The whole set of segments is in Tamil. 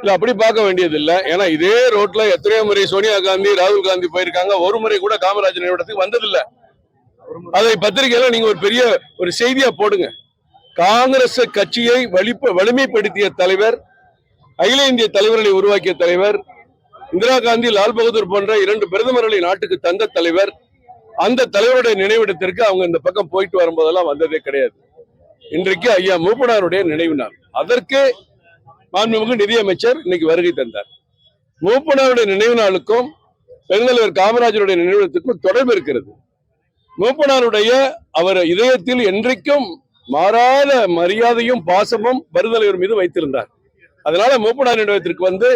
இல்ல அப்படி பார்க்க வேண்டியது இல்ல. ஏன்னா இதே ரோட்ல எத்தனையோ முறை சோனியா காந்தி, ராகுல் காந்தி போயிருக்காங்க. ஒரு முறை கூட காமராஜர் நினைவிடத்துக்கு வந்ததில்ல. அதை பத்திரிகையில நீங்க ஒரு பெரிய ஒரு செய்தியா போடுங்க. காங்கிரஸ் கட்சியை வலிமைப்படுத்திய தலைவர், அகில இந்திய தலைவர்களை உருவாக்கிய தலைவர், இந்திரா காந்தி, லால் பகதூர் போன்ற 2 பிரதமர்களை நாட்டுக்கு தந்த தலைவர். அந்த தலைவருடைய நினைவிடத்திற்கு அவங்க இந்த பக்கம் போயிட்டு வரும்போதெல்லாம் வந்ததே கிடையாது. இன்றைக்கு ஐயா மூப்பனாருடைய நினைவு நாள். அதற்கு மாண்புமிகு நிதியமைச்சர் இன்னைக்கு வருகை தந்தார். மூப்பனாருடைய நினைவு நாளுக்கும் பெருந்தலைவர் காமராஜருடைய நினைவிடத்துக்கும் தொடர்பு இருக்கிறது. மூப்பனாருடைய அவர் இதயத்தில் என்றைக்கும் மாறாத மரியாதையும் பாசமும் பெருந்தலைவர் மீது வைத்திருந்தார். அதனால மூப்பனார் நினைவிடத்திற்கு வந்து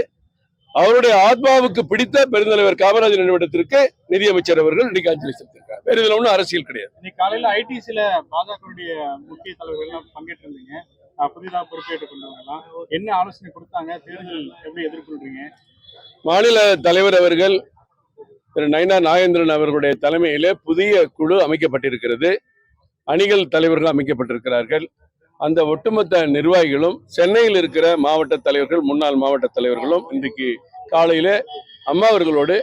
அவருடைய ஆத்மாவுக்கு பிடித்த பெருந்தலைவர் காமராஜர் நினைவிடத்திற்கு நிதியமைச்சர் அவர்கள் இன்னைக்கு அஞ்சலி செலுத்திருக்கார். வேற இதுல ஒன்றும் அரசியல் கிடையாது. இன்னைக்கு காலையில ஐடிசில பாஜகவுடைய முக்கிய தலைவர்கள் பங்கேற்றிருந்தீங்க. புதிதாக பொறுப்பேற்றுக் கொண்டவங்கலாம் என்ன ஆலோசனை கொடுத்தாங்க? தேர்தல் எப்படி எதிர்கொள்றீங்க? மாநில தலைவர் அவர்கள் திரு நயினா நாகேந்திரன் அவர்களுடைய தலைமையிலே புதிய குழு அமைக்கப்பட்டிருக்கிறது. அணிகள் தலைவர்கள் அமைக்கப்பட்டிருக்கிறார்கள். அந்த ஒட்டுமொத்த நிர்வாகிகளும் சென்னையில் இருக்கிற மாவட்ட தலைவர்கள், முன்னாள் மாவட்ட தலைவர்களும் இன்றைக்கு காலையில அம்மா அவர்களோடு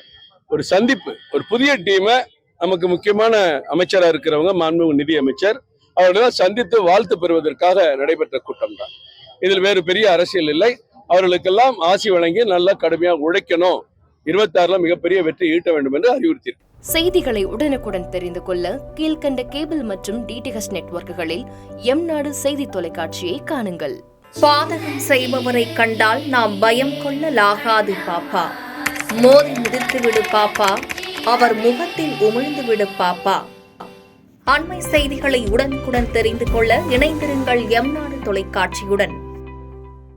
ஒரு சந்திப்பு, ஒரு புதிய டீமை, நமக்கு முக்கியமான அமைச்சராக இருக்கிறவங்க மாண்புமிகு நிதி அமைச்சர் அவர்களெல்லாம் சந்தித்து வாழ்த்து பெறுவதற்காக நடைபெற்ற கூட்டம் தான். இதில் வேறு பெரிய அரசியல் இல்லை. அவர்களுக்கெல்லாம் ஆசி வழங்கி நல்லா கடுமையாக உழைக்கணும், 26ல மிகப்பெரிய வெற்றி ஈட்ட வேண்டும் என்று அறிவுறுத்தி. செய்திகளை உடனுக்குடன் தெரிந்து கொள்ள கீழ்கண்ட கேபிள் மற்றும் டிடிஹெச் நெட்வொர்க்குகளில் எம்நாடு செய்தி தொலைக்காட்சியை காணுங்கள். பாதகம் செய்பவரை கண்டால் நாம் பயம் கொள்ளலாகாது பாப்பா. மோதி மிதித்துவிடு பாப்பா, அவர் முகத்தில் உமிழ்ந்துவிடு பாப்பா. அண்மை செய்திகளை உடனுக்குடன் தெரிந்து கொள்ள இணைந்திருங்கள் எம்நாடு தொலைக்காட்சியுடன்.